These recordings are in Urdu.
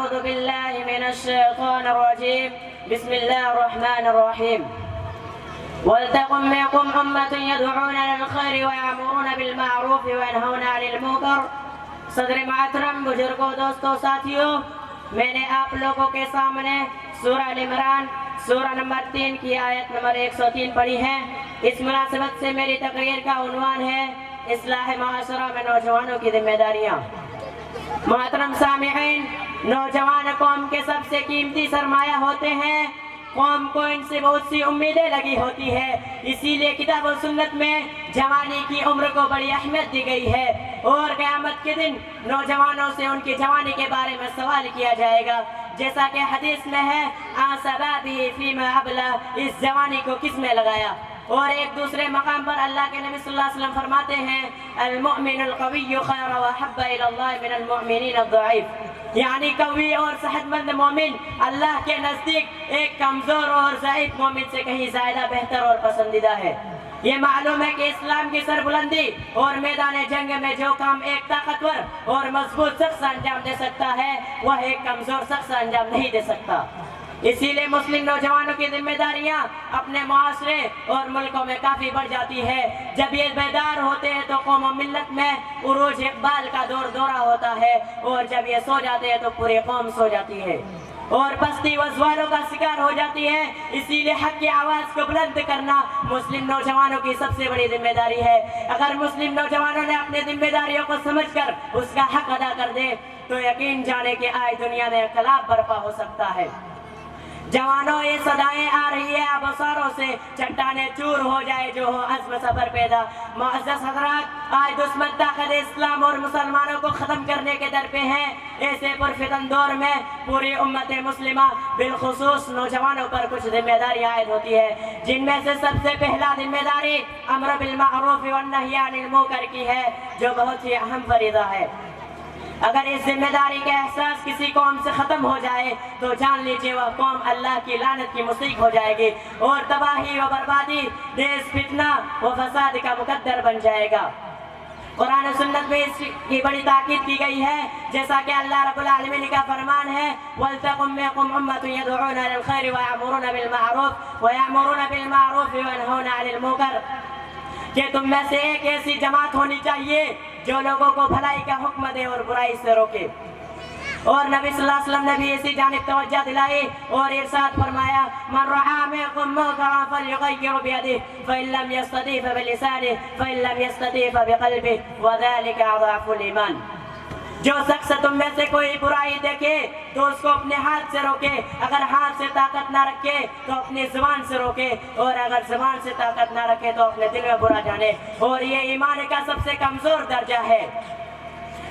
أعوذ بالله من الشيطان الرجيم بسم الله الرحمن الرحيم ولتكن منكم أمة يدعون للخير ويأمرون بالمعروف وينهون عن المنكر۔ صدر محترم، بزرگوں، دوستوں، ساتھیوں، میں نے آپ لوگوں کے سامنے سورہ ال عمران سورہ نمبر 3 کی آیت نمبر 103 پڑھی ہے۔ اس مناسبت سے میری تقریر کا عنوان ہے اصلاح معاشرہ میں نوجوانوں کی ذمہ داریاں۔ محترم سامعین، نوجوان قوم کے سب سے قیمتی سرمایہ ہوتے ہیں۔ قوم کو ان سے بہت سی امیدیں لگی ہوتی ہے، اسی لیے کتاب و سنت میں جوانی کی عمر کو بڑی اہمیت دی گئی ہے، اور قیامت کے دن نوجوانوں سے ان کی جوانی کے بارے میں سوال کیا جائے گا، جیسا کہ حدیث میں ہے شبابی فیما ابلا، اس جوانی کو کس میں لگایا۔ اور ایک دوسرے مقام پر اللہ کے نبی صلی اللہ علیہ وسلم فرماتے ہیں المؤمن القوی خیر واحب الی اللہ من المؤمنین الضعیف، یعنی قوی اور صحت مند مومن اللہ کے نزدیک ایک کمزور اور ضعیف مومن سے کہیں زیادہ بہتر اور پسندیدہ ہے۔ یہ معلوم ہے کہ اسلام کی سربلندی اور میدان جنگ میں جو کام ایک طاقتور اور مضبوط شخص انجام دے سکتا ہے، وہ ایک کمزور شخص انجام نہیں دے سکتا۔ اسی لیے مسلم نوجوانوں کی ذمہ داریاں اپنے معاشرے اور ملکوں میں کافی بڑھ جاتی ہے۔ جب یہ بیدار ہوتے ہیں تو قوم و ملت میں عروج اقبال کا دورہ ہوتا ہے، اور جب یہ سو جاتے ہیں تو پوری قوم سو جاتی ہے اور پستی و زوالوں کا شکار ہو جاتی ہے۔ اسی لیے حق کی آواز کو بلند کرنا مسلم نوجوانوں کی سب سے بڑی ذمہ داری ہے۔ اگر مسلم نوجوانوں نے اپنی ذمہ داریوں کو سمجھ کر اس کا حق ادا کر دے تو یقین جانے کہ آج دنیا میں انقلاب برپا ہو سکتا ہے۔ جوانوں، یہ صدائیں آ رہی ہے ابصاروں سے، چٹانیں چور ہو جائے جو ہو عزم سفر پیدا۔ معزز حضرات، آج دشمن طاقت اسلام اور مسلمانوں کو ختم کرنے کے در پہ ہیں۔ ایسے پرفتن دور میں پوری امت مسلمہ بالخصوص نوجوانوں پر کچھ ذمہ داری عائد ہوتی ہے، جن میں سے سب سے پہلا ذمہ داری امر بالمعروف والنہی عن المنکر کی ہے، جو بہت ہی اہم فریضہ ہے۔ اگر اس ذمہ داری کا احساس کسی قوم سے ختم ہو جائے تو جان لیجئے وہ قوم اللہ کی لعنت کی مستحق ہو جائے گی، اور تباہی و بربادی، دیس فتنہ و فساد کا مقدر بن جائے گا۔ قرآن و سنت میں اس کی بڑی تاکید کی گئی ہے، جیسا کہ اللہ رب العالمین کا فرمان ہے وَلْتَقُمْ مِنْكُمْ أُمَّةٌ يَدْعُونَ لِلْخَيْرِ وَيَأْمُرُونَ بِالْمَعْرُوفِ وَيَنْهَوْنَ عَنِ الْمُنكَرِ، کہ تم میں سے ایک ایسی جماعت ہونی چاہیے جو لوگوں کو بھلائی کا حکم دے اور برائی سے روکے۔ اور نبی صلی اللہ علیہ وسلم نے بھی اسی جانب توجہ دلائی اور ارشاد فرمایا من رعا منکم منکرا فلیغیر بیدہ فإن لم یستطع فبلسانہ فإن لم یستطع فبقلبہ وذلک اضعف الایمان، جو شخص تم میں سے کوئی برائی دیکھے تو اس کو اپنے ہاتھ سے روکے، اگر ہاتھ سے طاقت نہ رکھے تو اپنی زبان سے روکے، اور اگر زبان سے طاقت نہ رکھے تو اپنے دل میں برا جانے، اور یہ ایمان کا سب سے کمزور درجہ ہے۔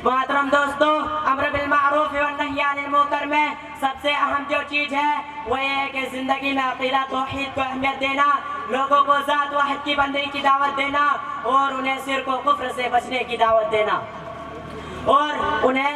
محترم دوستو، امر بالمعروف والنہی عن المنکر میں سب سے اہم جو چیز ہے وہ یہ ہے کہ زندگی میں عقیدہ توحید کو اہمیت دینا، لوگوں کو ذات واحد کی بندگی کی دعوت دینا، اور انہیں شرک و کفر سے بچنے کی دعوت دینا، اور انہیں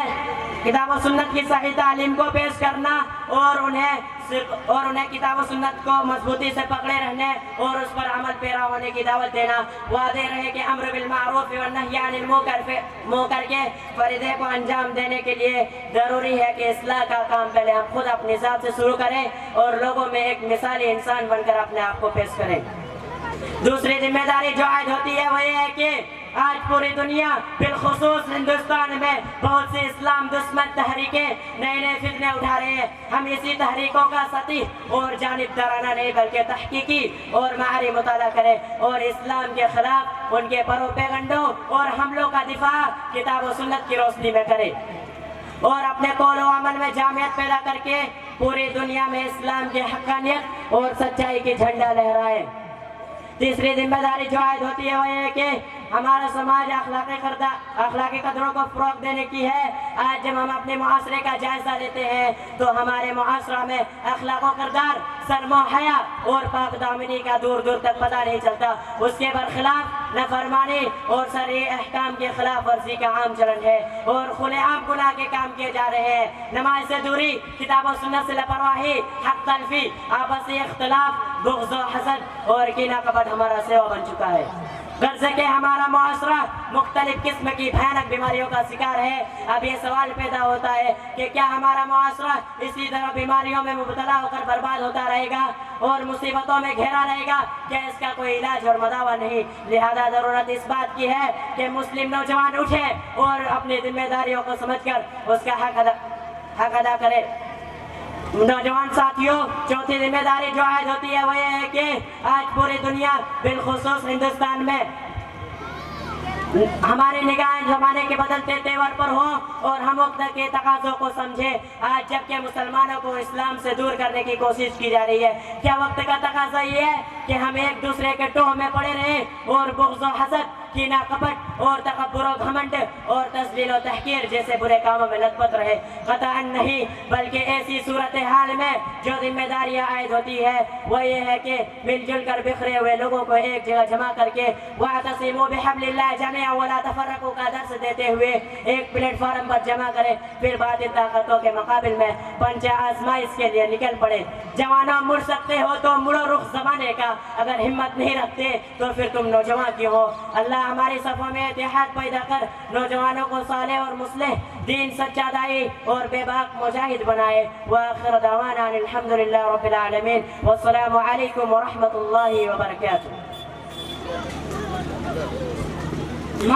کتاب و سنت کی صحیح تعلیم کو پیش کرنا، اور انہیں کتاب و سنت کو مضبوطی سے پکڑے رہنے اور اس پر عمل پیرا ہونے کی دعوت دینا۔ واضح رہے کہ امر بالمعروف والنہی عن المنکر کے فریضے کو انجام دینے کے لیے ضروری ہے کہ اصلاح کا کام پہلے ہم خود اپنی ذات سے شروع کریں اور لوگوں میں ایک مثالی انسان بن کر اپنے آپ کو پیش کریں۔ دوسری ذمہ داری جو عائد ہوتی ہے وہ یہ ہے کہ آج پوری دنیا بالخصوص ہندوستان میں بہت سی اسلام دشمن تحریکیں نئے فتنے اٹھا رہے ہیں۔ ہم اسی تحریکوں کا سطحی اور جانبدارانہ نہیں بلکہ تحقیقی اور معیاری مطالعہ کریں، اور اسلام کے خلاف ان کے پروپیگنڈوں اور حملوں کا دفاع کتاب و سنت کی روشنی میں کریں، اور اپنے قول و عمل میں جامعیت پیدا کر کے پوری دنیا میں اسلام کی حقانیت اور سچائی کی جھنڈا لہرائیں۔ تیسری ذمہ داری جو عائد ہوتی ہے وہ یہ ہے کہ ہمارا سماج اخلاقی قدروں کو فروغ دینے کی ہے۔ آج جب ہم اپنے معاشرے کا جائزہ لیتے ہیں تو ہمارے معاشرہ میں اخلاق و کردار، شرم و حیا اور پاک دامنی کا دور دور تک پتہ نہیں چلتا، اس کے برخلاف نافرمانی اور شرعی احکام کے خلاف ورزی کا عام چلن ہے، اور کھلے عام گناہ کے کام کیے جا رہے ہیں۔ نماز سے دوری، کتاب و سنت سے لاپرواہی، حق تلفی، آپسی اختلاف، بغض و حسد اور کینہ کپٹ ہمارا سیوا بن چکا ہے۔ غرض کہ ہمارا معاشرہ مختلف قسم کی بھیانک بیماریوں کا شکار ہے. اب یہ سوال پیدا ہوتا ہے کہ کیا ہمارا معاشرہ اسی طرح بیماریوں میں مبتلا ہو کر برباد ہوتا رہے گا اور مصیبتوں میں گھیرا رہے گا؟ کیا اس کا کوئی علاج اور مداوع نہیں؟ لہذا ضرورت اس بات کی ہے کہ مسلم نوجوان اٹھے اور اپنی ذمہ داریوں کو سمجھ کر اس کا حق ادا کرے. نوجوان ساتھیوں، چوتھی ذمہ داری جو عائد ہوتی ہے وہ یہ ہے کہ آج پوری دنیا بالخصوص ہندوستان میں ہماری نگاہیں زمانے کے بدلتے تیور پر ہوں اور ہم وقت کے تقاضوں کو سمجھیں. آج جبکہ مسلمانوں کو اسلام سے دور کرنے کی کوشش کی جا رہی ہے، کیا وقت کا تقاضا یہ ہے کہ ہم ایک دوسرے کے ٹوہ میں پڑے رہیں اور بغض و حسد، کینہ کپٹ اور تکبر و گھمنڈ اور تذلیل و تحقیر جیسے برے کاموں میں لت پت رہے؟ قطعاً نہیں، بلکہ ایسی صورتحال میں جو ذمہ داریاں عائد ہوتی ہے وہ یہ ہے کہ مل جل کر بکھرے ہوئے لوگوں کو ایک جگہ جمع کر کے وَاعْتَصِمُوا بِحَبْلِ اللَّهِ جَمِيعًا وَلَا تَفَرَّقُوا کا درس دیتے ہوئے ایک پلیٹ فارم پر جمع کرے، پھر باطل طاقتوں کے مقابل میں پنچ آزمائش کے لیے نکل پڑے. جوانوں، مڑ سکتے ہو تو مڑو رخ زمانے کا، اگر ہمت نہیں رکھتے تو پھر تم نوجوان کیوں ہو؟ اللہ ہماری صفوں میں اتحاد پیدا کر نوجوانوں کو صالح اور مصلح، دین سچا دائی اور بے باک مجاہد بنائے. وآخر دعوانا الحمدللہ رب العالمین، والسلام علیکم ورحمۃ اللہ وبرکاتہ.